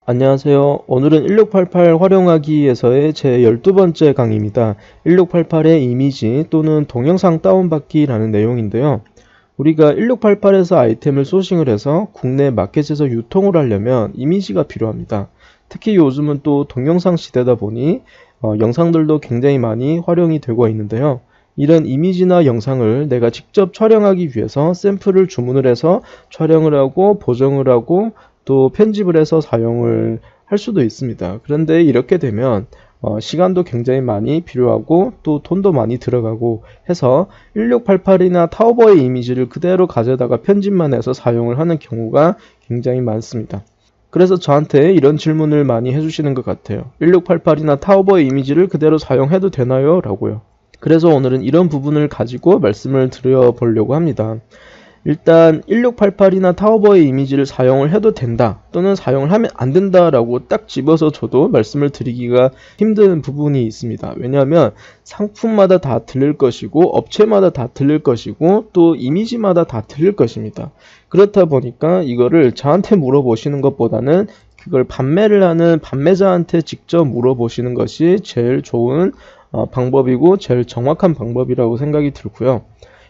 안녕하세요. 오늘은 1688 활용하기에서의 제 12번째 강의입니다. 1688의 이미지 또는 동영상 다운받기라는 내용인데요. 우리가 1688에서 아이템을 소싱을 해서 국내 마켓에서 유통을 하려면 이미지가 필요합니다. 특히 요즘은 또 동영상 시대다 보니 영상들도 굉장히 많이 활용이 되고 있는데요. 이런 이미지나 영상을 내가 직접 촬영하기 위해서 샘플을 주문을 해서 촬영을 하고 보정을 하고 또 편집을 해서 사용을 할 수도 있습니다. 그런데 이렇게 되면 시간도 굉장히 많이 필요하고 또 돈도 많이 들어가고 해서 1688이나 타오버의 이미지를 그대로 가져다가 편집만 해서 사용을 하는 경우가 굉장히 많습니다. 그래서 저한테 이런 질문을 많이 해주시는 것 같아요. 1688이나 타오버의 이미지를 그대로 사용해도 되나요? 라고요. 그래서 오늘은 이런 부분을 가지고 말씀을 드려보려고 합니다. 일단 1688이나 타오버의 이미지를 사용을 해도 된다 또는 사용을 하면 안 된다라고 딱 집어서 저도 말씀을 드리기가 힘든 부분이 있습니다. 왜냐하면 상품마다 다 틀릴 것이고 업체마다 다 틀릴 것이고 또 이미지마다 다 틀릴 것입니다. 그렇다 보니까 이거를 저한테 물어보시는 것보다는 그걸 판매를 하는 판매자한테 직접 물어보시는 것이 제일 좋은 방법이고 제일 정확한 방법이라고 생각이 들고요.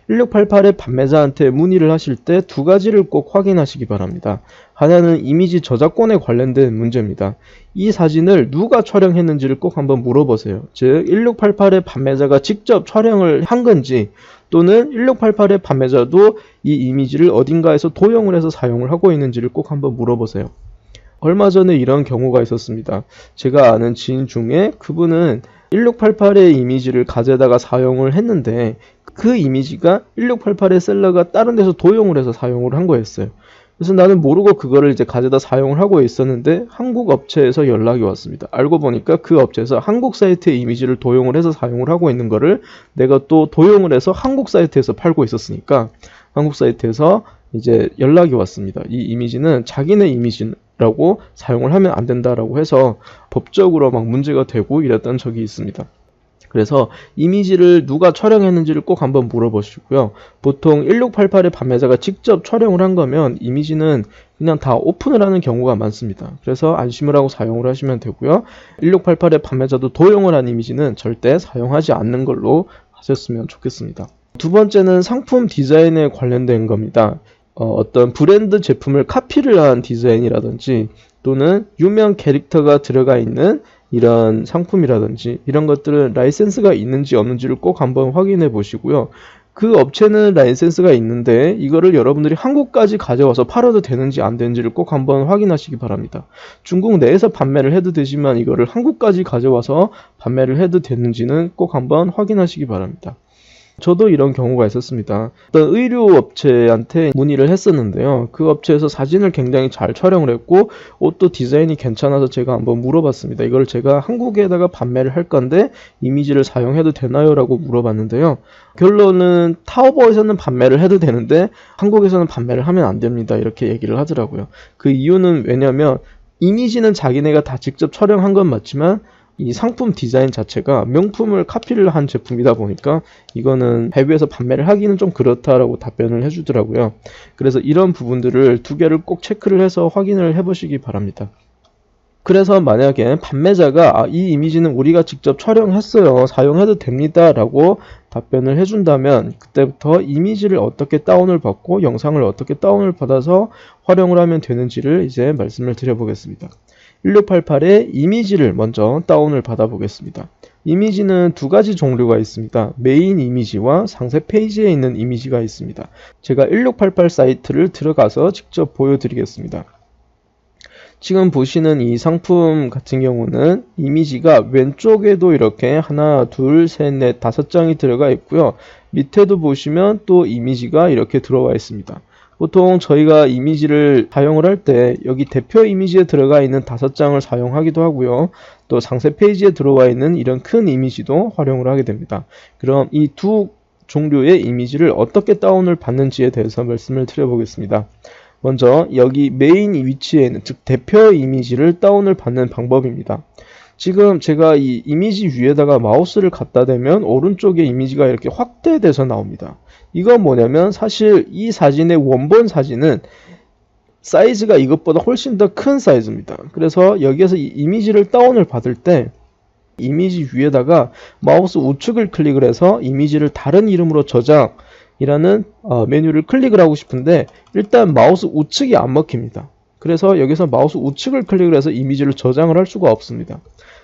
1688의 판매자한테 문의를 하실 때 두 가지를 꼭 확인하시기 바랍니다. 하나는 이미지 저작권에 관련된 문제입니다. 이 사진을 누가 촬영했는지를 꼭 한번 물어보세요. 즉 1688의 판매자가 직접 촬영을 한 건지 또는 1688의 판매자도 이 이미지를 어딘가에서 도용을 해서 사용을 하고 있는지를 꼭 한번 물어보세요. 얼마 전에 이런 경우가 있었습니다. 제가 아는 지인 중에 그분은 1688의 이미지를 가져다가 사용을 했는데 그 이미지가 1688의 셀러가 다른 데서 도용을 해서 사용을 한 거였어요. 그래서 나는 모르고 그거를 이제 가져다 사용을 하고 있었는데 한국 업체에서 연락이 왔습니다. 알고 보니까 그 업체에서 한국 사이트의 이미지를 도용을 해서 사용을 하고 있는 거를 내가 또 도용을 해서 한국 사이트에서 팔고 있었으니까 한국 사이트에서 이제 연락이 왔습니다. 이 이미지는 자기네 이미지라고 사용을 하면 안 된다라고 해서 법적으로 막 문제가 되고 이랬던 적이 있습니다. 그래서 이미지를 누가 촬영했는지를 꼭 한번 물어보시고요. 보통 1688의 판매자가 직접 촬영을 한 거면 이미지는 그냥 다 오픈을 하는 경우가 많습니다. 그래서 안심을 하고 사용을 하시면 되고요. 1688의 판매자도 도용을 한 이미지는 절대 사용하지 않는 걸로 하셨으면 좋겠습니다. 두 번째는 상품 디자인에 관련된 겁니다. 어떤 브랜드 제품을 카피를 한 디자인이라든지 또는 유명 캐릭터가 들어가 있는 이런 상품이라든지 이런 것들은 라이센스가 있는지 없는지를 꼭 한번 확인해 보시고요. 그 업체는 라이센스가 있는데 이거를 여러분들이 한국까지 가져와서 팔아도 되는지 안 되는지를 꼭 한번 확인하시기 바랍니다. 중국 내에서 판매를 해도 되지만 이거를 한국까지 가져와서 판매를 해도 되는지는 꼭 한번 확인하시기 바랍니다. 저도 이런 경우가 있었습니다. 어떤 의류 업체한테 문의를 했었는데요. 그 업체에서 사진을 굉장히 잘 촬영을 했고 옷도 디자인이 괜찮아서 제가 한번 물어봤습니다. 이걸 제가 한국에다가 판매를 할 건데 이미지를 사용해도 되나요? 라고 물어봤는데요. 결론은 타오버에서는 판매를 해도 되는데 한국에서는 판매를 하면 안 됩니다. 이렇게 얘기를 하더라고요. 그 이유는 왜냐면 이미지는 자기네가 다 직접 촬영한 건 맞지만 이 상품 디자인 자체가 명품을 카피를 한 제품이다 보니까 이거는 해외에서 판매를 하기는 좀 그렇다라고 답변을 해주더라고요. 그래서 이런 부분들을 두 개를 꼭 체크를 해서 확인을 해보시기 바랍니다. 그래서 만약에 판매자가 이 이미지는 우리가 직접 촬영했어요. 사용해도 됩니다. 라고 답변을 해준다면 그때부터 이미지를 어떻게 다운을 받고 영상을 어떻게 다운을 받아서 활용을 하면 되는지를 이제 말씀을 드려보겠습니다. 1688의 이미지를 먼저 다운을 받아 보겠습니다. 이미지는 두 가지 종류가 있습니다. 메인 이미지와 상세 페이지에 있는 이미지가 있습니다. 제가 1688 사이트를 들어가서 직접 보여드리겠습니다. 지금 보시는 이 상품 같은 경우는 이미지가 왼쪽에도 이렇게 하나, 둘, 셋, 넷, 5장이 들어가 있고요. 밑에도 보시면 또 이미지가 이렇게 들어와 있습니다. 보통 저희가 이미지를 사용을 할 때 여기 대표 이미지에 들어가 있는 5장을 사용하기도 하고요. 또 상세 페이지에 들어와 있는 이런 큰 이미지도 활용을 하게 됩니다. 그럼 이 두 종류의 이미지를 어떻게 다운을 받는지에 대해서 말씀을 드려보겠습니다. 먼저 여기 메인 위치에 있는 즉 대표 이미지를 다운을 받는 방법입니다. 지금 제가 이 이미지 위에다가 마우스를 갖다 대면 오른쪽에 이미지가 이렇게 확대돼서 나옵니다. 이건 뭐냐면 사실 이 사진의 원본 사진은 사이즈가 이것보다 훨씬 더 큰 사이즈입니다. 그래서 여기에서 이 이미지를 다운을 받을 때 이미지 위에다가 마우스 우측을 클릭을 해서 이미지를 다른 이름으로 저장이라는 메뉴를 클릭을 하고 싶은데 일단 마우스 우측이 안 먹힙니다. 그래서 여기서 마우스 우측을 클릭을 해서 이미지를 저장을 할 수가 없습니다.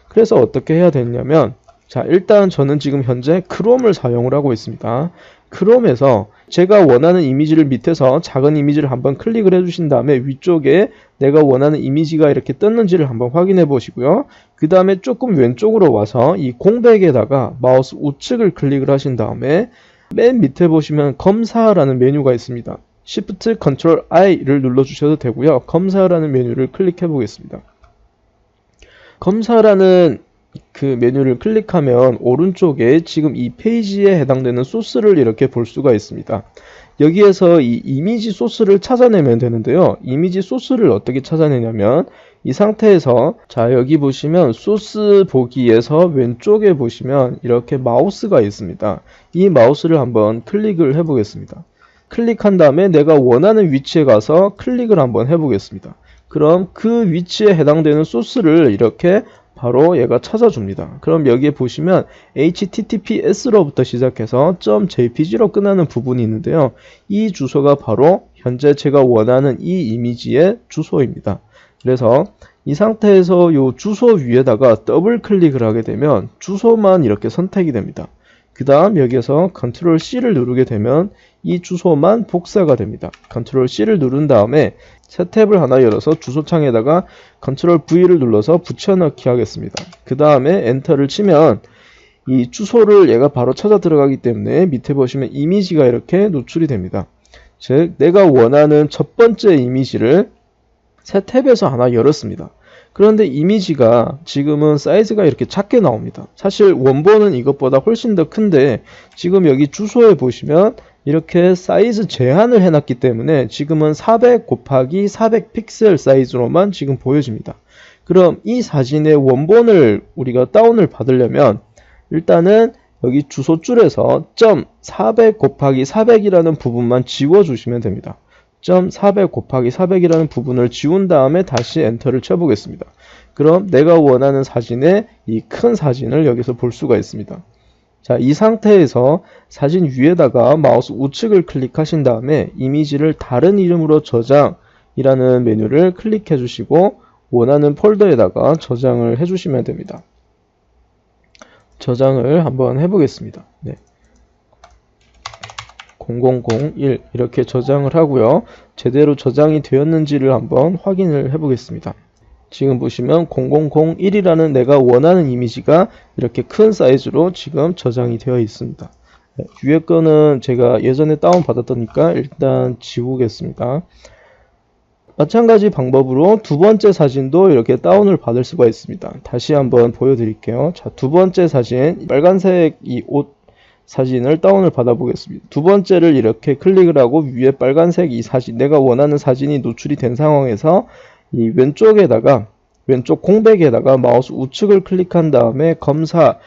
그래서 어떻게 해야 되냐면, 자, 일단 저는 지금 현재 크롬을 사용을 하고 있습니다. 크롬에서 제가 원하는 이미지를 밑에서 작은 이미지를 한번 클릭을 해주신 다음에 위쪽에 내가 원하는 이미지가 이렇게 떴는지를 한번 확인해 보시고요. 그 다음에 조금 왼쪽으로 와서 이 공백에다가 마우스 우측을 클릭을 하신 다음에 맨 밑에 보시면 검사라는 메뉴가 있습니다. Shift Ctrl I를 눌러주셔도 되고요. 검사라는 메뉴를 클릭해 보겠습니다. 검사라는 그 메뉴를 클릭하면 오른쪽에 지금 이 페이지에 해당되는 소스를 이렇게 볼 수가 있습니다. 여기에서 이 이미지 소스를 찾아내면 되는데요. 이미지 소스를 어떻게 찾아내냐면 이 상태에서, 자, 여기 보시면 소스 보기에서 왼쪽에 보시면 이렇게 마우스가 있습니다. 이 마우스를 한번 클릭을 해 보겠습니다. 클릭한 다음에 내가 원하는 위치에 가서 클릭을 한번 해 보겠습니다. 그럼 그 위치에 해당되는 소스를 이렇게 바로 얘가 찾아줍니다. 그럼 여기에 보시면 https로부터 시작해서 .jpg로 끝나는 부분이 있는데요. 이 주소가 바로 현재 제가 원하는 이 이미지의 주소입니다. 그래서 이 상태에서 이 주소 위에다가 더블 클릭을 하게 되면 주소만 이렇게 선택이 됩니다. 그 다음 여기에서 Ctrl C를 누르게 되면 이 주소만 복사가 됩니다. Ctrl C를 누른 다음에 새 탭을 하나 열어서 주소창에다가 Ctrl V를 눌러서 붙여넣기 하겠습니다. 그 다음에 엔터를 치면 이 주소를 얘가 바로 찾아 들어가기 때문에 밑에 보시면 이미지가 이렇게 노출이 됩니다. 즉 내가 원하는 첫 번째 이미지를 새 탭에서 하나 열었습니다. 그런데 이미지가 지금은 사이즈가 이렇게 작게 나옵니다. 사실 원본은 이것보다 훨씬 더 큰데 지금 여기 주소에 보시면 이렇게 사이즈 제한을 해놨기 때문에 지금은 400 곱하기 400 픽셀 사이즈로만 지금 보여집니다. 그럼 이 사진의 원본을 우리가 다운을 받으려면 일단은 여기 주소줄에서 400 곱하기 400이라는 부분만 지워주시면 됩니다. 400 곱하기 400이라는 부분을 지운 다음에 다시 엔터를 쳐보겠습니다. 그럼 내가 원하는 사진의 이 큰 사진을 여기서 볼 수가 있습니다. 자, 이 상태에서 사진 위에다가 마우스 우측을 클릭하신 다음에 이미지를 다른 이름으로 저장이라는 메뉴를 클릭해 주시고 원하는 폴더에다가 저장을 해 주시면 됩니다. 저장을 한번 해보겠습니다. 네. 0001 이렇게 저장을 하고요. 제대로 저장이 되었는지를 한번 확인을 해보겠습니다. 지금 보시면 0001이라는 내가 원하는 이미지가 이렇게 큰 사이즈로 지금 저장이 되어 있습니다. 네, 위에 거는 제가 예전에 다운받았더니까 일단 지우겠습니다. 마찬가지 방법으로 두 번째 사진도 이렇게 다운을 받을 수가 있습니다. 다시 한번 보여드릴게요. 자, 두 번째 사진, 빨간색 이 옷 사진을 다운을 받아 보겠습니다. 두 번째를 이렇게 클릭을 하고 위에 빨간색 이 사진, 내가 원하는 사진이 노출이 된 상황에서 이 왼쪽에다가 왼쪽 공백에다가 마우스 우측을 클릭한 다음에 검사를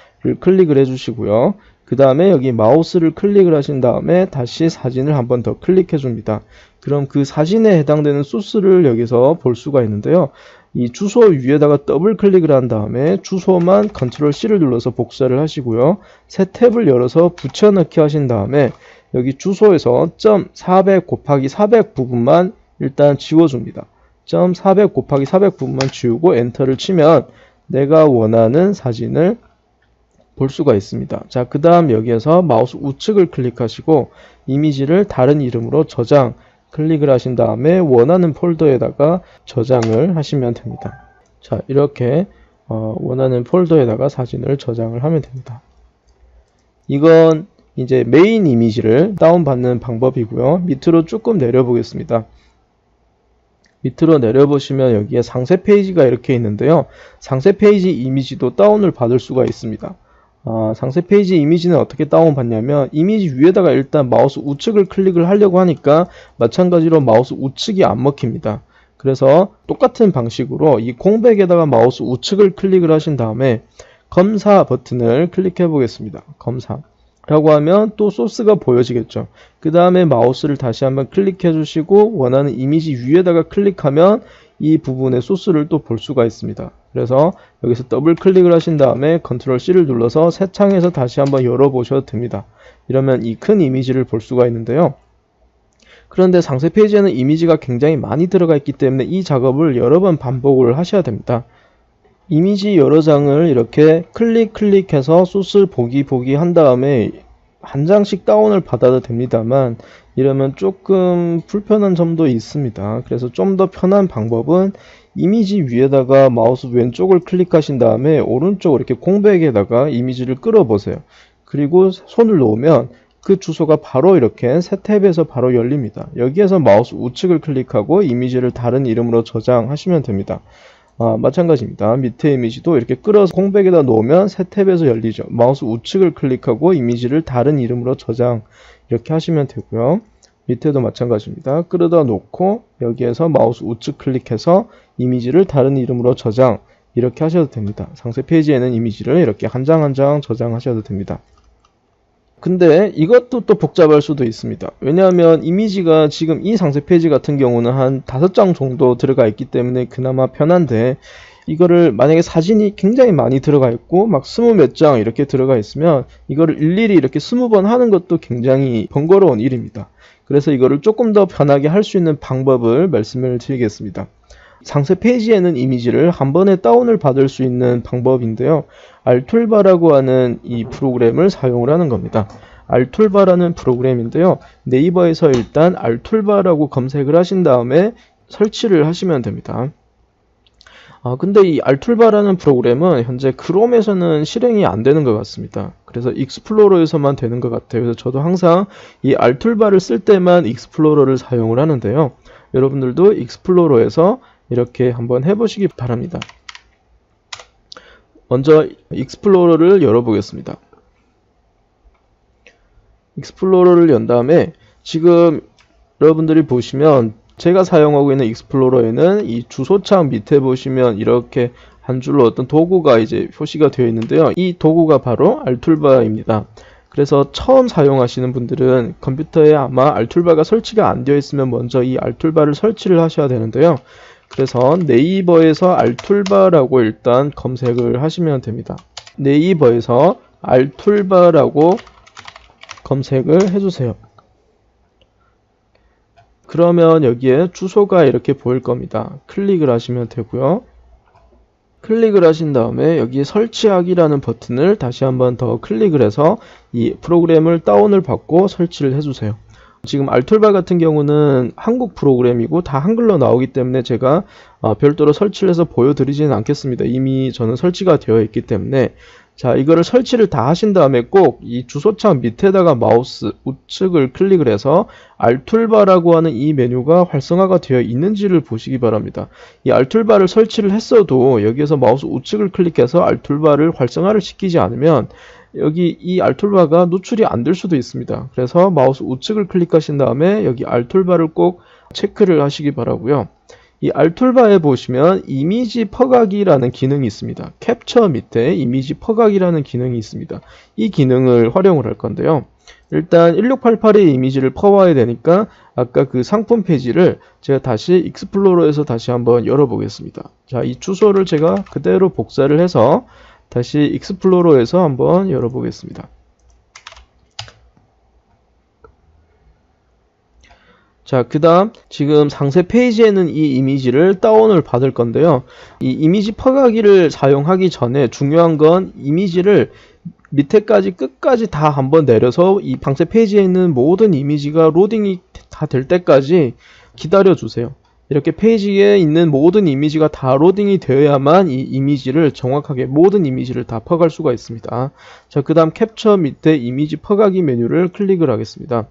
클릭을 해 주시고요. 그 다음에 여기 마우스를 클릭을 하신 다음에 다시 사진을 한 번 더 클릭해 줍니다. 그럼 그 사진에 해당되는 소스를 여기서 볼 수가 있는데요. 이 주소 위에다가 더블 클릭을 한 다음에 주소만 Ctrl C를 눌러서 복사를 하시고요. 새 탭을 열어서 붙여넣기 하신 다음에 여기 주소에서 400 곱하기 400 부분만 일단 지워줍니다. 400 곱하기 400 부분만 지우고 엔터를 치면 내가 원하는 사진을 볼 수가 있습니다. 자, 그 다음 여기에서 마우스 우측을 클릭하시고 이미지를 다른 이름으로 저장 클릭을 하신 다음에 원하는 폴더에다가 저장을 하시면 됩니다. 자, 이렇게 원하는 폴더에다가 사진을 저장을 하면 됩니다. 이건 이제 메인 이미지를 다운받는 방법이고요. 밑으로 조금 내려보겠습니다. 밑으로 내려보시면 여기에 상세 페이지가 이렇게 있는데요. 상세 페이지 이미지도 다운을 받을 수가 있습니다. 상세 페이지 이미지는 어떻게 다운받냐면 이미지 위에다가 일단 마우스 우측을 클릭을 하려고 하니까 마찬가지로 마우스 우측이 안 먹힙니다. 그래서 똑같은 방식으로 이 공백에다가 마우스 우측을 클릭을 하신 다음에 검사 버튼을 클릭해 보겠습니다. 검사. 라고 하면 또 소스가 보여지겠죠. 그 다음에 마우스를 다시 한번 클릭해 주시고 원하는 이미지 위에다가 클릭하면 이 부분의 소스를 또 볼 수가 있습니다. 그래서 여기서 더블 클릭을 하신 다음에 컨트롤 C를 눌러서 새 창에서 다시 한번 열어보셔도 됩니다. 이러면 이 큰 이미지를 볼 수가 있는데요. 그런데 상세 페이지에는 이미지가 굉장히 많이 들어가 있기 때문에 이 작업을 여러 번 반복을 하셔야 됩니다. 이미지 여러 장을 이렇게 클릭해서 소스 보기 한 다음에 한 장씩 다운을 받아도 됩니다만 이러면 조금 불편한 점도 있습니다. 그래서 좀 더 편한 방법은 이미지 위에다가 마우스 왼쪽을 클릭하신 다음에 오른쪽 이렇게 공백에다가 이미지를 끌어보세요. 그리고 손을 놓으면 그 주소가 바로 이렇게 새 탭에서 바로 열립니다. 여기에서 마우스 우측을 클릭하고 이미지를 다른 이름으로 저장하시면 됩니다. 마찬가지입니다. 밑에 이미지도 이렇게 끌어서 공백에다 놓으면 새 탭에서 열리죠. 마우스 우측을 클릭하고 이미지를 다른 이름으로 저장 이렇게 하시면 되고요. 밑에도 마찬가지입니다. 끌어다 놓고 여기에서 마우스 우측 클릭해서 이미지를 다른 이름으로 저장 이렇게 하셔도 됩니다. 상세 페이지에는 이미지를 이렇게 한 장 한 장 저장하셔도 됩니다. 근데 이것도 또 복잡할 수도 있습니다. 왜냐하면 이미지가 지금 이 상세 페이지 같은 경우는 한 5장 정도 들어가 있기 때문에 그나마 편한데 이거를 만약에 사진이 굉장히 많이 들어가 있고 막 20몇 장 이렇게 들어가 있으면 이거를 일일이 이렇게 20번 하는 것도 굉장히 번거로운 일입니다. 그래서 이거를 조금 더 편하게 할 수 있는 방법을 말씀을 드리겠습니다. 상세 페이지에는 이미지를 한 번에 다운을 받을 수 있는 방법인데요. 알툴바라고 하는 이 프로그램을 사용을 하는 겁니다. 알툴바라는 프로그램인데요. 네이버에서 일단 알툴바라고 검색을 하신 다음에 설치를 하시면 됩니다. 근데 이 알툴바라는 프로그램은 현재 크롬에서는 실행이 안 되는 것 같습니다. 그래서 익스플로러에서만 되는 것 같아요. 그래서 저도 항상 이 알툴바를 쓸 때만 익스플로러를 사용을 하는데요. 여러분들도 익스플로러에서 이렇게 한번 해보시기 바랍니다. 먼저 익스플로러를 열어보겠습니다. 익스플로러를 연 다음에 지금 여러분들이 보시면 제가 사용하고 있는 익스플로러에는 이 주소창 밑에 보시면 이렇게 한 줄로 어떤 도구가 이제 표시가 되어 있는데요. 이 도구가 바로 알툴바입니다. 그래서 처음 사용하시는 분들은 컴퓨터에 아마 알툴바가 설치가 안 되어 있으면 먼저 이 알툴바를 설치를 하셔야 되는데요. 그래서 네이버에서 알툴바라고 일단 검색을 하시면 됩니다. 네이버에서 알툴바라고 검색을 해주세요. 그러면 여기에 주소가 이렇게 보일 겁니다. 클릭을 하시면 되고요. 클릭을 하신 다음에 여기 설치하기라는 버튼을 다시 한번 더 클릭을 해서 이 프로그램을 다운을 받고 설치를 해주세요. 지금 알툴바 같은 경우는 한국 프로그램이고 다 한글로 나오기 때문에 제가 별도로 설치를 해서 보여드리지는 않겠습니다. 이미 저는 설치가 되어 있기 때문에 자, 이거를 설치를 다 하신 다음에 꼭 이 주소창 밑에다가 마우스 우측을 클릭을 해서 알툴바라고 하는 이 메뉴가 활성화가 되어 있는지를 보시기 바랍니다. 이 알툴바를 설치를 했어도 여기에서 마우스 우측을 클릭해서 알툴바를 활성화를 시키지 않으면 여기 이 알툴바가 노출이 안 될 수도 있습니다. 그래서 마우스 우측을 클릭하신 다음에 여기 알툴바를 꼭 체크를 하시기 바라고요. 이 알툴바에 보시면 이미지 퍼가기라는 기능이 있습니다. 캡처 밑에 이미지 퍼가기라는 기능이 있습니다. 이 기능을 활용을 할 건데요. 일단 1688의 이미지를 퍼와야 되니까 아까 그 상품 페이지를 제가 다시 익스플로러에서 다시 한번 열어보겠습니다. 자, 이 주소를 제가 그대로 복사를 해서 다시 익스플로러에서 한번 열어보겠습니다. 자, 그 다음 지금 상세 페이지에는 이 이미지를 다운을 받을 건데요. 이 이미지 퍼가기를 사용하기 전에 중요한 건 이미지를 밑에까지 끝까지 다 한번 내려서 이 상세 페이지에 있는 모든 이미지가 로딩이 다 될 때까지 기다려 주세요. 이렇게 페이지에 있는 모든 이미지가 다 로딩이 되어야만 이 이미지를 정확하게 모든 이미지를 다 퍼갈 수가 있습니다. 자, 그 다음 캡처 밑에 이미지 퍼가기 메뉴를 클릭을 하겠습니다.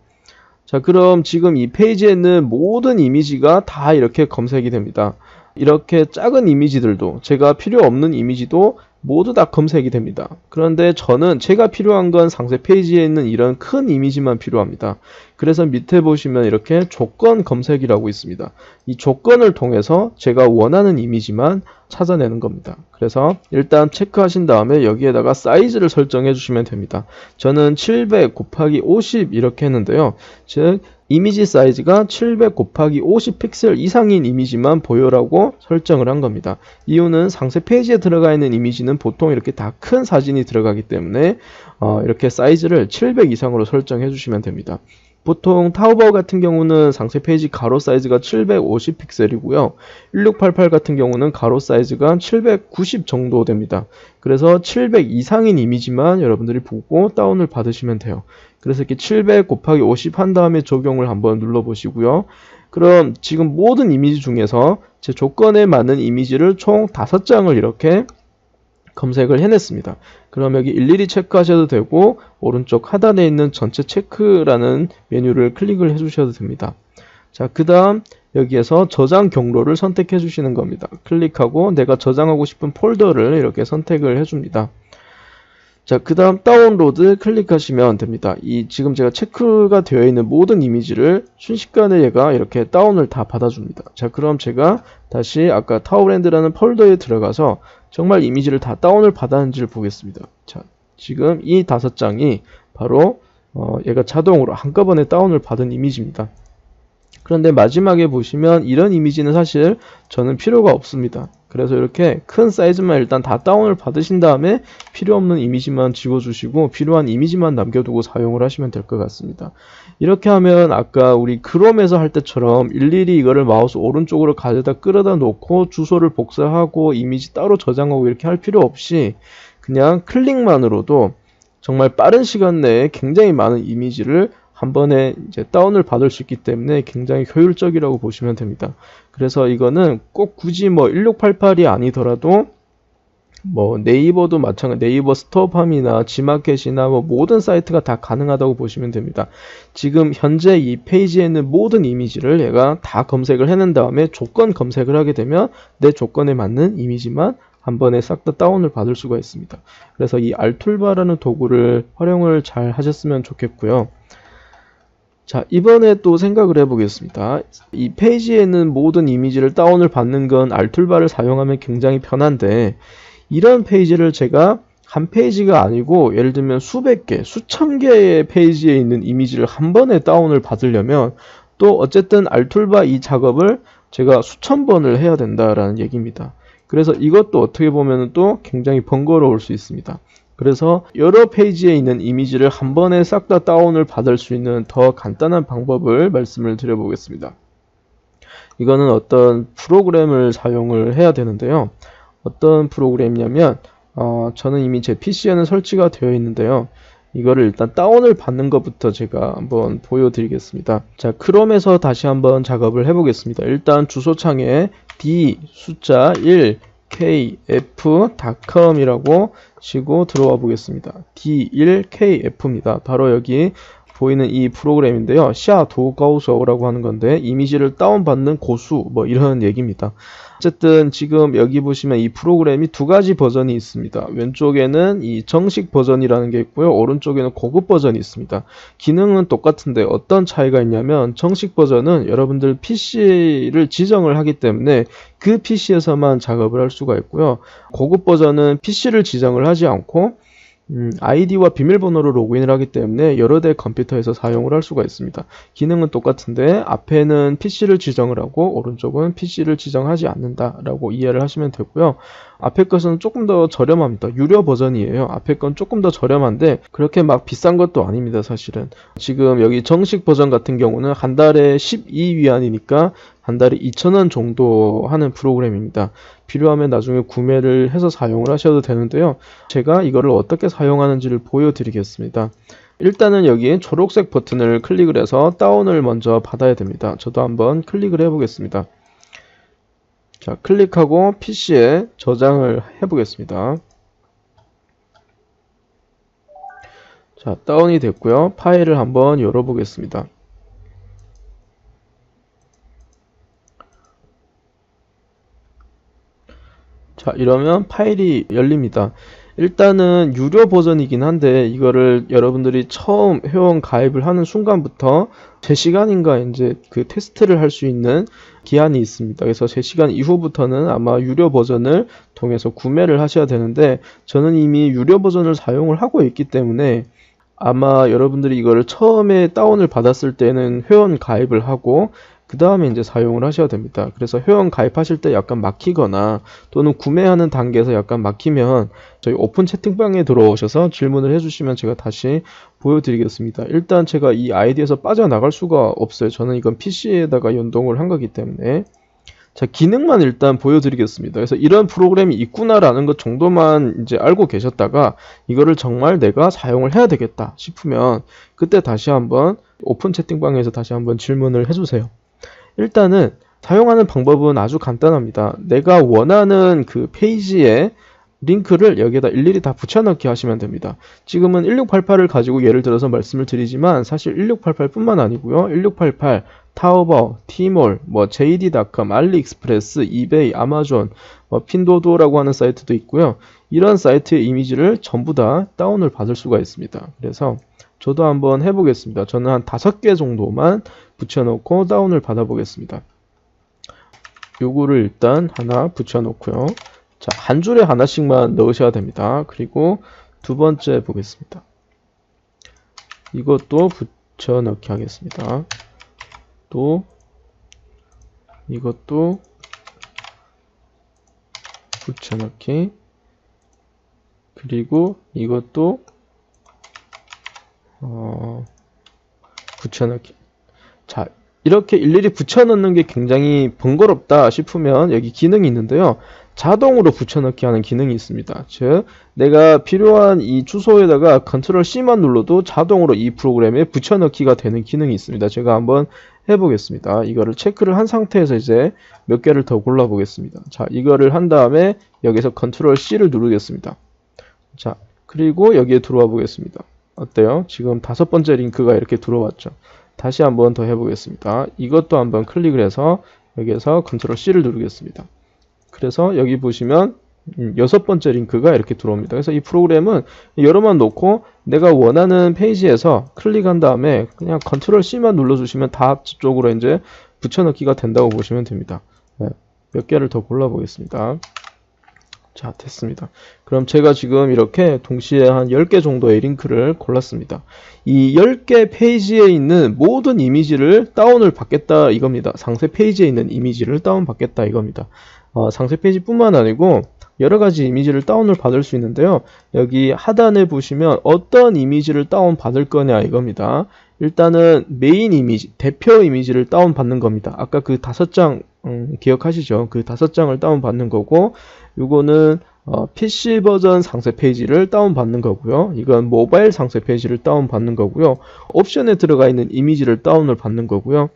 자, 그럼 지금 이 페이지에 있는 모든 이미지가 다 이렇게 검색이 됩니다. 이렇게 작은 이미지들도 제가 필요 없는 이미지도 모두 다 검색이 됩니다. 그런데 저는 제가 필요한 건 상세 페이지에 있는 이런 큰 이미지만 필요합니다. 그래서 밑에 보시면 이렇게 조건 검색이라고 있습니다. 이 조건을 통해서 제가 원하는 이미지만 찾아내는 겁니다. 그래서 일단 체크하신 다음에 여기에다가 사이즈를 설정해 주시면 됩니다. 저는 700 곱하기 50 이렇게 했는데요. 즉 이미지 사이즈가 700 곱하기 50 픽셀 이상인 이미지만 보여라고 설정을 한 겁니다. 이유는 상세 페이지에 들어가 있는 이미지는 보통 이렇게 다 큰 사진이 들어가기 때문에 이렇게 사이즈를 700 이상으로 설정해 주시면 됩니다. 보통 타오바오 같은 경우는 상세 페이지 가로 사이즈가 750 픽셀이고요. 1688 같은 경우는 가로 사이즈가 790 정도 됩니다. 그래서 700 이상인 이미지만 여러분들이 보고 다운을 받으시면 돼요. 그래서 이렇게 700 곱하기 50 한 다음에 적용을 한번 눌러보시고요. 그럼 지금 모든 이미지 중에서 제 조건에 맞는 이미지를 총 5장을 이렇게 검색을 해냈습니다. 그럼 여기 일일이 체크하셔도 되고 오른쪽 하단에 있는 전체 체크라는 메뉴를 클릭을 해주셔도 됩니다. 자, 그 다음 여기에서 저장 경로를 선택해 주시는 겁니다. 클릭하고 내가 저장하고 싶은 폴더를 이렇게 선택을 해줍니다. 자, 그 다음 다운로드 클릭하시면 됩니다. 지금 제가 체크가 되어 있는 모든 이미지를 순식간에 얘가 이렇게 다운을 다 받아줍니다. 자, 그럼 제가 다시 아까 타워랜드라는 폴더에 들어가서 정말 이미지를 다 다운을 받았는지를 보겠습니다. 자, 지금 이 5장이 바로 얘가 자동으로 한꺼번에 다운을 받은 이미지입니다. 그런데 마지막에 보시면 이런 이미지는 사실 저는 필요가 없습니다. 그래서 이렇게 큰 사이즈만 일단 다 다운을 받으신 다음에 필요 없는 이미지만 지워주시고 필요한 이미지만 남겨두고 사용을 하시면 될 것 같습니다. 이렇게 하면 아까 우리 크롬에서 할 때처럼 일일이 이거를 마우스 오른쪽으로 가져다 끌어다 놓고 주소를 복사하고 이미지 따로 저장하고 이렇게 할 필요 없이 그냥 클릭만으로도 정말 빠른 시간 내에 굉장히 많은 이미지를 한 번에 이제 다운을 받을 수 있기 때문에 굉장히 효율적이라고 보시면 됩니다. 그래서 이거는 꼭 굳이 1688이 아니더라도 네이버도 마찬가지, 네이버 스토어팜이나 지마켓이나 모든 사이트가 다 가능하다고 보시면 됩니다. 지금 현재 이 페이지에 있는 모든 이미지를 얘가 다 검색을 해낸 다음에 조건 검색을 하게 되면 내 조건에 맞는 이미지만 한 번에 싹 다 다운을 받을 수가 있습니다. 그래서 이 알툴바라는 도구를 활용을 잘 하셨으면 좋겠고요. 자, 이번에 또 생각을 해보겠습니다. 이 페이지에 있는 모든 이미지를 다운을 받는 건 알툴바를 사용하면 굉장히 편한데 이런 페이지를 제가 한 페이지가 아니고 예를 들면 수백 개, 수천 개의 페이지에 있는 이미지를 한 번에 다운을 받으려면 또 어쨌든 알툴바 이 작업을 제가 수천 번을 해야 된다라는 얘기입니다. 그래서 이것도 어떻게 보면 또 굉장히 번거로울 수 있습니다. 그래서 여러 페이지에 있는 이미지를 한 번에 싹 다 다운을 받을 수 있는 더 간단한 방법을 말씀을 드려보겠습니다. 이거는 어떤 프로그램을 사용을 해야 되는데요. 어떤 프로그램이냐면 저는 이미 제 PC에는 설치가 되어 있는데요. 이거를 일단 다운을 받는 것부터 제가 한번 보여드리겠습니다. 자, 크롬에서 다시 한번 작업을 해보겠습니다. 일단 주소창에 d 숫자 1 kf.com이라고 치고 들어와 보겠습니다. d1kf입니다. 바로 여기 보이는 이 프로그램인데요. 샤도가우서라고 하는 건데 이미지를 다운받는 고수 이런 얘기입니다. 어쨌든 지금 여기 보시면 이 프로그램이 두 가지 버전이 있습니다. 왼쪽에는 이 정식 버전이라는 게 있고요. 오른쪽에는 고급 버전이 있습니다. 기능은 똑같은데 어떤 차이가 있냐면 정식 버전은 여러분들 PC를 지정을 하기 때문에 그 PC에서만 작업을 할 수가 있고요. 고급 버전은 PC를 지정을 하지 않고 아이디와 비밀번호로 로그인을 하기 때문에 여러 대 컴퓨터에서 사용을 할 수가 있습니다. 기능은 똑같은데 앞에는 PC를 지정을 하고 오른쪽은 PC를 지정하지 않는다라고 이해를 하시면 되고요. 앞에 것은 조금 더 저렴합니다. 유료 버전이에요. 앞에 건 조금 더 저렴한데 그렇게 막 비싼 것도 아닙니다. 사실은 지금 여기 정식 버전 같은 경우는 한 달에 12위안이니까 한 달에 2,000원 정도 하는 프로그램입니다. 필요하면 나중에 구매를 해서 사용을 하셔도 되는데요. 제가 이거를 어떻게 사용하는지를 보여드리겠습니다. 일단은 여기 초록색 버튼을 클릭을 해서 다운을 먼저 받아야 됩니다. 저도 한번 클릭을 해보겠습니다. 자, 클릭하고 PC에 저장을 해보겠습니다. 자, 다운이 됐고요. 파일을 한번 열어보겠습니다. 자, 이러면 파일이 열립니다. 일단은 유료 버전이긴 한데 이거를 여러분들이 처음 회원 가입을 하는 순간부터 3시간인가 이제 그 테스트를 할 수 있는 기한이 있습니다. 그래서 3시간 이후부터는 아마 유료 버전을 통해서 구매를 하셔야 되는데 저는 이미 유료 버전을 사용을 하고 있기 때문에 아마 여러분들이 이거를 처음에 다운을 받았을 때는 회원 가입을 하고 그 다음에 이제 사용을 하셔야 됩니다. 그래서 회원 가입하실 때 약간 막히거나 또는 구매하는 단계에서 약간 막히면 저희 오픈 채팅방에 들어오셔서 질문을 해주시면 제가 다시 보여드리겠습니다. 일단 제가 이 아이디에서 빠져나갈 수가 없어요. 저는 이건 PC에다가 연동을 한 거기 때문에. 자, 기능만 일단 보여드리겠습니다. 그래서 이런 프로그램이 있구나라는 것 정도만 이제 알고 계셨다가 이거를 정말 내가 사용을 해야 되겠다 싶으면 그때 다시 한번 오픈 채팅방에서 다시 한번 질문을 해주세요. 일단은 사용하는 방법은 아주 간단합니다. 내가 원하는 그 페이지에 링크를 여기에다 일일이 다 붙여넣기 하시면 됩니다. 지금은 1688을 가지고 예를 들어서 말씀을 드리지만 사실 1688뿐만 아니고요. 1688, 타오바오, 티몰, JD.com, 알리익스프레스, 이베이, 아마존, 핀도도라고 하는 사이트도 있고요. 이런 사이트의 이미지를 전부 다 다운을 받을 수가 있습니다. 그래서 저도 한번 해보겠습니다. 저는 한 5개 정도만 붙여놓고 다운을 받아보겠습니다. 요거를 일단 하나 붙여놓고요. 자, 한 줄에 하나씩만 넣으셔야 됩니다. 그리고 두 번째 보겠습니다. 이것도 붙여넣기 하겠습니다. 또 이것도 붙여넣기, 그리고 이것도 붙여넣기. 자, 이렇게 일일이 붙여넣는 게 굉장히 번거롭다 싶으면 여기 기능이 있는데요. 자동으로 붙여넣기 하는 기능이 있습니다. 즉, 내가 필요한 이 주소에다가 컨트롤 C만 눌러도 자동으로 이 프로그램에 붙여넣기가 되는 기능이 있습니다. 제가 한번 해보겠습니다. 이거를 체크를 한 상태에서 이제 몇 개를 더 골라보겠습니다. 자, 이거를 한 다음에 여기서 컨트롤 C를 누르겠습니다. 자, 그리고 여기에 들어와 보겠습니다. 어때요? 지금 5번째 링크가 이렇게 들어왔죠. 다시 한번 더 해보겠습니다. 이것도 한번 클릭을 해서 여기에서 컨트롤 C를 누르겠습니다. 그래서 여기 보시면 6번째 링크가 이렇게 들어옵니다. 그래서 이 프로그램은 여러만 놓고 내가 원하는 페이지에서 클릭한 다음에 그냥 컨트롤 C만 눌러주시면 다 쪽으로 이제 붙여넣기가 된다고 보시면 됩니다. 네, 몇 개를 더 골라보겠습니다. 자, 됐습니다. 그럼 제가 지금 이렇게 동시에 한 10개 정도의 링크를 골랐습니다. 이 10개 페이지에 있는 모든 이미지를 다운을 받겠다 이겁니다. 상세 페이지에 있는 이미지를 다운 받겠다 이겁니다. 상세 페이지뿐만 아니고 여러 가지 이미지를 다운을 받을 수 있는데요. 여기 하단에 보시면 어떤 이미지를 다운 받을 거냐 이겁니다. 일단은 메인 이미지, 대표 이미지를 다운 받는 겁니다. 아까 그 5장 기억하시죠? 그 5장을 다운 받는 거고, 요거는 PC 버전 상세 페이지를 다운 받는 거고요. 이건 모바일 상세 페이지를 다운 받는 거고요. 옵션에 들어가 있는 이미지를 다운을 받는 거고요.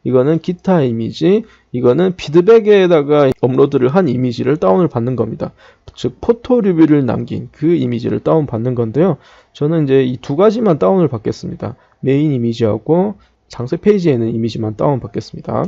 이거는 기타 이미지, 이거는 피드백에다가 업로드를 한 이미지를 다운을 받는 겁니다. 즉 포토 리뷰를 남긴 그 이미지를 다운 받는 건데요. 저는 이제 이 두 가지만 다운을 받겠습니다. 메인 이미지하고 상세 페이지에 있는 이미지만 다운 받겠습니다.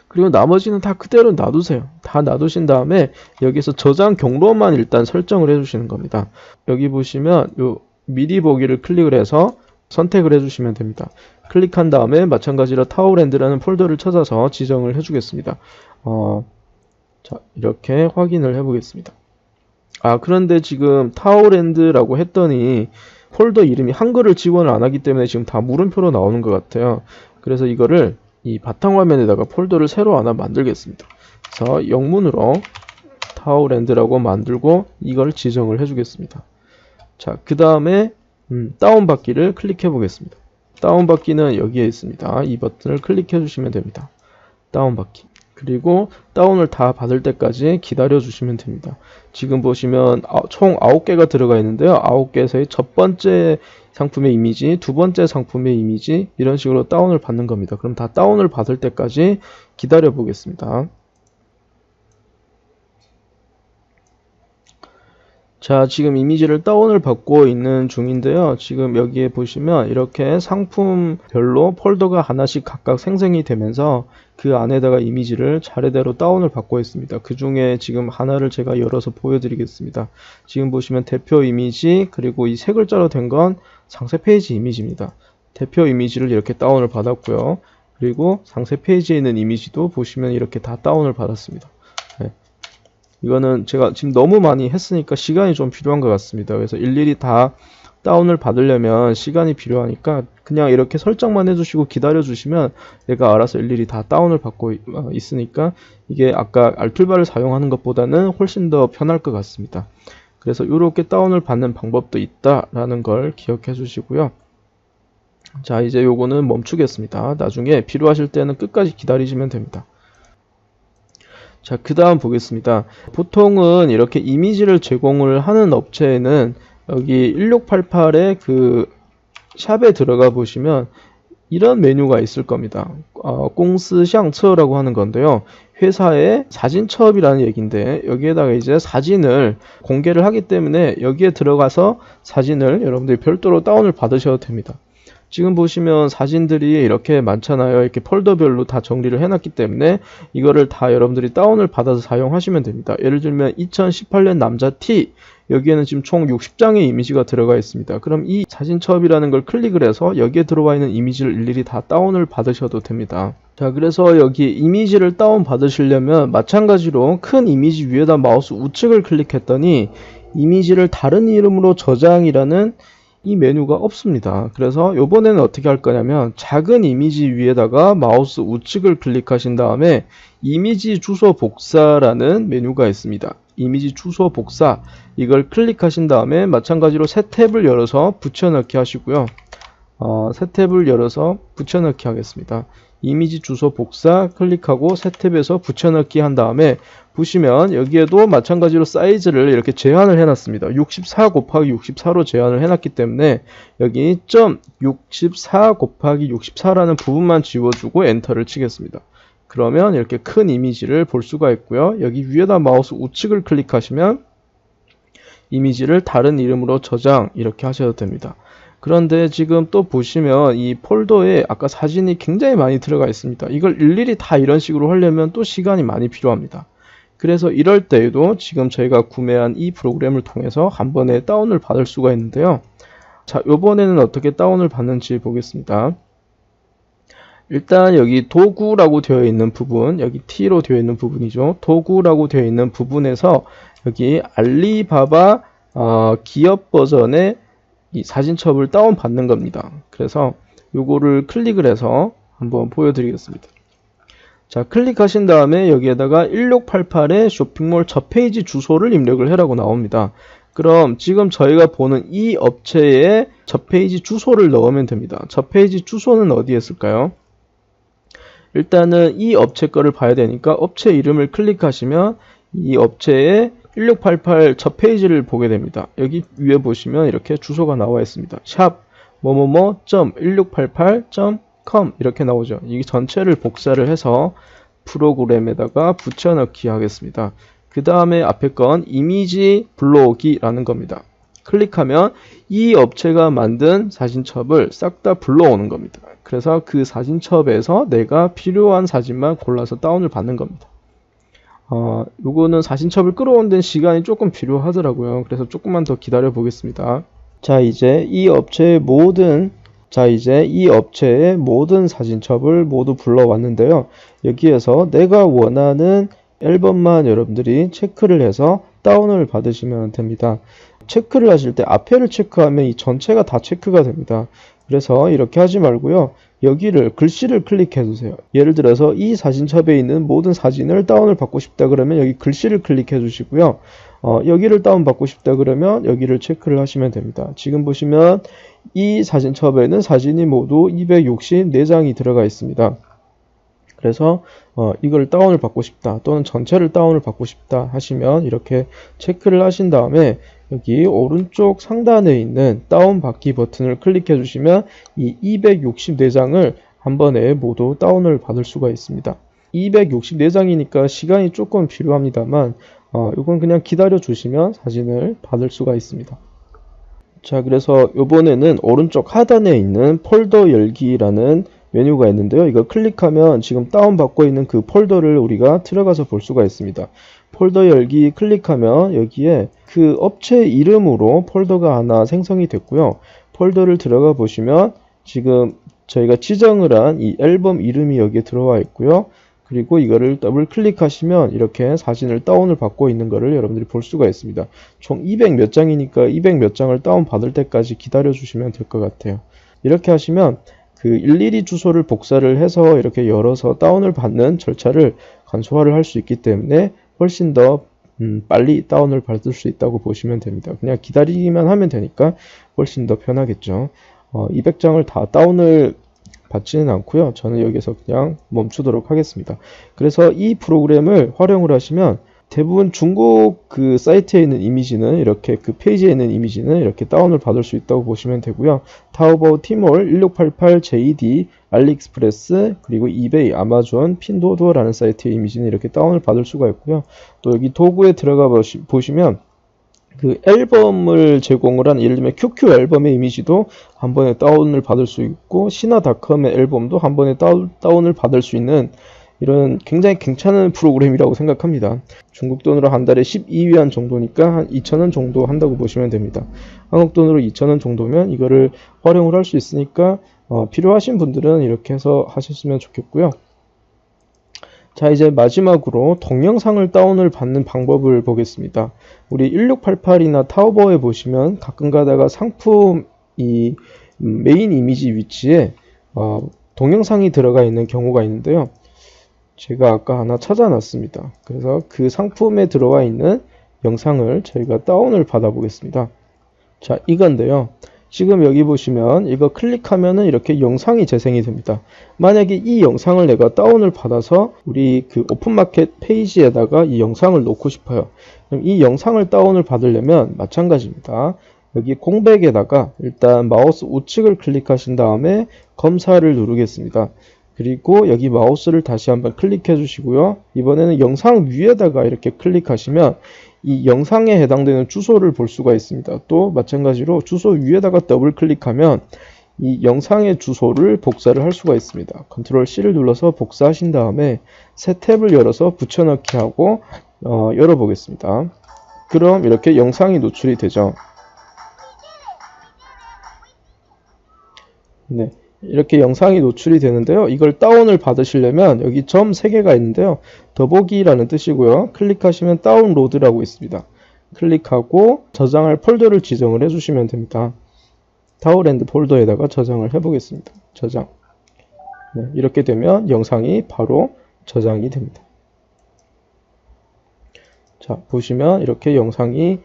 그리고 나머지는 다 그대로 놔두세요. 다 놔두신 다음에 여기서 저장 경로만 일단 설정을 해주시는 겁니다. 여기 보시면 요 미리 보기를 클릭을 해서 선택을 해주시면 됩니다. 클릭한 다음에 마찬가지로 타워랜드라는 폴더를 찾아서 지정을 해주겠습니다. 자, 이렇게 확인을 해보겠습니다. 그런데 지금 타워랜드라고 했더니 폴더 이름이 한글을 지원을 안 하기 때문에 지금 다 물음표로 나오는 것 같아요. 그래서 이거를 이 바탕화면에다가 폴더를 새로 하나 만들겠습니다. 그래서 영문으로 타워랜드라고 만들고 이걸 지정을 해주겠습니다. 자, 그 다음에 다운받기를 클릭해 보겠습니다. 다운받기는 여기에 있습니다. 이 버튼을 클릭해 주시면 됩니다. 다운받기. 그리고 다운을 다 받을 때까지 기다려 주시면 됩니다. 지금 보시면 총 9개가 들어가 있는데요. 9개에서의 첫 번째 상품의 이미지, 두 번째 상품의 이미지, 이런 식으로 다운을 받는 겁니다. 그럼 다 다운을 받을 때까지 기다려 보겠습니다. 자, 지금 이미지를 다운을 받고 있는 중인데요. 지금 여기에 보시면 이렇게 상품별로 폴더가 하나씩 각각 생성이 되면서 그 안에다가 이미지를 차례대로 다운을 받고 있습니다. 그 중에 지금 하나를 제가 열어서 보여드리겠습니다. 지금 보시면 대표 이미지, 그리고 이 세 글자로 된 건 상세 페이지 이미지입니다. 대표 이미지를 이렇게 다운을 받았고요. 그리고 상세 페이지에 있는 이미지도 보시면 이렇게 다 다운을 받았습니다. 네. 이거는 제가 지금 너무 많이 했으니까 시간이 좀 필요한 것 같습니다. 그래서 일일이 다 다운을 받으려면 시간이 필요하니까 그냥 이렇게 설정만 해주시고 기다려 주시면 얘가 알아서 일일이 다 다운을 받고 있으니까 이게 아까 알툴바를 사용하는 것보다는 훨씬 더 편할 것 같습니다. 그래서 이렇게 다운을 받는 방법도 있다라는 걸 기억해 주시고요. 자, 이제 요거는 멈추겠습니다. 나중에 필요하실 때는 끝까지 기다리시면 됩니다. 자, 그 다음 보겠습니다. 보통은 이렇게 이미지를 제공을 하는 업체에는 여기 1688의 그 샵에 들어가 보시면 이런 메뉴가 있을 겁니다. 공司相册라고 하는 건데요. 회사의 사진첩이라는 얘기인데 여기에다가 이제 사진을 공개를 하기 때문에 여기에 들어가서 사진을 여러분들이 별도로 다운을 받으셔도 됩니다. 지금 보시면 사진들이 이렇게 많잖아요. 이렇게 폴더별로 다 정리를 해놨기 때문에 이거를 다 여러분들이 다운을 받아서 사용하시면 됩니다. 예를 들면 2018년 남자 T, 여기에는 지금 총 60장의 이미지가 들어가 있습니다. 그럼 이 사진첩이라는 걸 클릭을 해서 여기에 들어와 있는 이미지를 일일이 다 다운을 받으셔도 됩니다. 자, 그래서 여기 이미지를 다운 받으시려면 마찬가지로 큰 이미지 위에다 마우스 우측을 클릭했더니 이미지를 다른 이름으로 저장이라는 이 메뉴가 없습니다. 그래서 이번에는 어떻게 할 거냐면 작은 이미지 위에다가 마우스 우측을 클릭하신 다음에 이미지 주소 복사라는 메뉴가 있습니다. 이미지 주소 복사, 이걸 클릭하신 다음에 마찬가지로 새 탭을 열어서 붙여넣기 하시고요. 새 탭을 열어서 붙여넣기 하겠습니다. 이미지 주소 복사 클릭하고 새 탭에서 붙여넣기 한 다음에 보시면 여기에도 마찬가지로 사이즈를 이렇게 제한을 해놨습니다. 64 곱하기 64로 제한을 해놨기 때문에 여기 .64 곱하기 64라는 부분만 지워주고 엔터를 치겠습니다. 그러면 이렇게 큰 이미지를 볼 수가 있고요. 여기 위에다 마우스 우측을 클릭하시면 이미지를 다른 이름으로 저장 이렇게 하셔도 됩니다. 그런데 지금 또 보시면 이 폴더에 아까 사진이 굉장히 많이 들어가 있습니다. 이걸 일일이 다 이런 식으로 하려면 또 시간이 많이 필요합니다. 그래서 이럴 때에도 지금 저희가 구매한 이 프로그램을 통해서 한 번에 다운을 받을 수가 있는데요. 자, 요번에는 어떻게 다운을 받는지 보겠습니다. 일단 여기 도구라고 되어 있는 부분, 여기 T로 되어 있는 부분이죠. 도구라고 되어 있는 부분에서 여기 알리바바 기업 버전의 이 사진첩을 다운받는 겁니다. 그래서 요거를 클릭을 해서 한번 보여드리겠습니다. 자, 클릭하신 다음에 여기에다가 1688의 쇼핑몰 첫 페이지 주소를 입력을 해라고 나옵니다. 그럼 지금 저희가 보는 이 업체의 첫 페이지 주소를 넣으면 됩니다. 첫 페이지 주소는 어디에 있을까요? 일단은 이 업체 거를 봐야 되니까 업체 이름을 클릭하시면 이 업체의 1688 첫 페이지를 보게 됩니다. 여기 위에 보시면 이렇게 주소가 나와 있습니다. 샵 뭐뭐뭐.1688.com 이렇게 나오죠. 이 전체를 복사를 해서 프로그램에다가 붙여넣기 하겠습니다. 그 다음에 앞에 건 이미지 불러오기라는 겁니다. 클릭하면 이 업체가 만든 사진첩을 싹 다 불러오는 겁니다. 그래서 그 사진첩에서 내가 필요한 사진만 골라서 다운을 받는 겁니다. 요거는 사진첩을 끌어오는 데는 시간이 조금 필요하더라고요. 그래서 조금만 더 기다려 보겠습니다. 자, 이제 이 업체의 모든 사진첩을 모두 불러왔는데요. 여기에서 내가 원하는 앨범만 여러분들이 체크를 해서 다운을 받으시면 됩니다. 체크를 하실 때 앞에를 체크하면 이 전체가 다 체크가 됩니다. 그래서 이렇게 하지 말고요. 여기를 글씨를 클릭해 주세요. 예를 들어서 이 사진첩에 있는 모든 사진을 다운을 받고 싶다 그러면 여기 글씨를 클릭해 주시고요. 여기를 다운 받고 싶다 그러면 여기를 체크를 하시면 됩니다. 지금 보시면 이 사진첩에는 사진이 모두 264장이 들어가 있습니다. 그래서 이걸 다운을 받고 싶다 또는 전체를 다운을 받고 싶다 하시면 이렇게 체크를 하신 다음에 여기 오른쪽 상단에 있는 다운받기 버튼을 클릭해 주시면 이 264장을 한 번에 모두 다운을 받을 수가 있습니다. 264장이니까 시간이 조금 필요합니다만 이건 그냥 기다려 주시면 사진을 받을 수가 있습니다. 자, 그래서 이번에는 오른쪽 하단에 있는 폴더 열기라는 메뉴가 있는데요. 이거 클릭하면 지금 다운받고 있는 그 폴더를 우리가 들어가서 볼 수가 있습니다. 폴더 열기 클릭하면 여기에 그 업체 이름으로 폴더가 하나 생성이 됐고요. 폴더를 들어가 보시면 지금 저희가 지정을 한 이 앨범 이름이 여기에 들어와 있고요. 그리고 이거를 더블 클릭하시면 이렇게 사진을 다운을 받고 있는 거를 여러분들이 볼 수가 있습니다. 총 200 몇 장이니까 200 몇 장을 다운 받을 때까지 기다려 주시면 될 것 같아요. 이렇게 하시면 그 일일이 주소를 복사를 해서 이렇게 열어서 다운을 받는 절차를 간소화를 할 수 있기 때문에 훨씬 더 빨리 다운을 받을 수 있다고 보시면 됩니다. 그냥 기다리기만 하면 되니까 훨씬 더 편하겠죠. 200장을 다 다운을 받지는 않고요. 저는 여기서 그냥 멈추도록 하겠습니다. 그래서 이 프로그램을 활용을 하시면 대부분 중국 그 사이트에 있는 이미지는 이렇게 그 페이지에 있는 이미지는 이렇게 다운을 받을 수 있다고 보시면 되고요. 타오바오, 티몰, 1688, JD, 알리익스프레스, 그리고 이베이, 아마존, 핀도어라는 사이트의 이미지는 이렇게 다운을 받을 수가 있고요. 또 여기 도구에 들어가 보시면 그 앨범을 제공을 한 예를 들면 QQ 앨범의 이미지도 한 번에 다운을 받을 수 있고 시나닷컴의 앨범도 한 번에 다운을 받을 수 있는 이런 굉장히 괜찮은 프로그램이라고 생각합니다. 중국 돈으로 한 달에 12위안 정도니까 한 2,000원 정도 한다고 보시면 됩니다. 한국 돈으로 2,000원 정도면 이거를 활용을 할 수 있으니까 필요하신 분들은 이렇게 해서 하셨으면 좋겠고요. 자, 이제 마지막으로 동영상을 다운을 받는 방법을 보겠습니다. 우리 1688이나 타오바오에 보시면 가끔 가다가 상품 이 메인 이미지 위치에 동영상이 들어가 있는 경우가 있는데요. 제가 아까 하나 찾아놨습니다. 그래서 그 상품에 들어와 있는 영상을 저희가 다운을 받아 보겠습니다. 자, 이건데요. 지금 여기 보시면 이거 클릭하면은 이렇게 영상이 재생이 됩니다. 만약에 이 영상을 내가 다운을 받아서 우리 그 오픈마켓 페이지에다가 이 영상을 놓고 싶어요. 그럼 이 영상을 다운을 받으려면 마찬가지입니다. 여기 공백에다가 일단 마우스 우측을 클릭하신 다음에 검사를 누르겠습니다. 그리고 여기 마우스를 다시 한번 클릭해 주시고요. 이번에는 영상 위에다가 이렇게 클릭하시면 이 영상에 해당되는 주소를 볼 수가 있습니다. 또 마찬가지로 주소 위에다가 더블 클릭하면 이 영상의 주소를 복사를 할 수가 있습니다. 컨트롤 C를 눌러서 복사하신 다음에 새 탭을 열어서 붙여넣기 하고 열어보겠습니다. 그럼 이렇게 영상이 노출이 되죠. 네. 이렇게 영상이 노출이 되는데요. 이걸 다운을 받으시려면 여기 점 3개가 있는데요. 더보기라는 뜻이고요. 클릭하시면 다운로드라고 있습니다. 클릭하고 저장할 폴더를 지정을 해주시면 됩니다. 다운랜드 폴더에다가 저장을 해보겠습니다. 저장. 네, 이렇게 되면 영상이 바로 저장이 됩니다. 자, 보시면 이렇게 영상이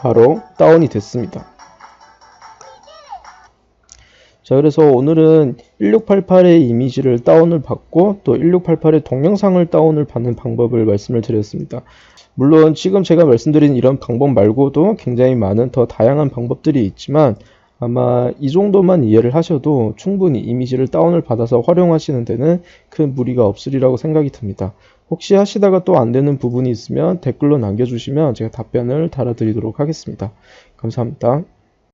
바로 다운이 됐습니다. 자, 그래서 오늘은 1688의 이미지를 다운을 받고 또 1688의 동영상을 다운을 받는 방법을 말씀을 드렸습니다. 물론 지금 제가 말씀드린 이런 방법 말고도 굉장히 많은 더 다양한 방법들이 있지만 아마 이 정도만 이해를 하셔도 충분히 이미지를 다운을 받아서 활용하시는 데는 큰 무리가 없으리라고 생각이 듭니다. 혹시 하시다가 또 안 되는 부분이 있으면 댓글로 남겨주시면 제가 답변을 달아드리도록 하겠습니다. 감사합니다.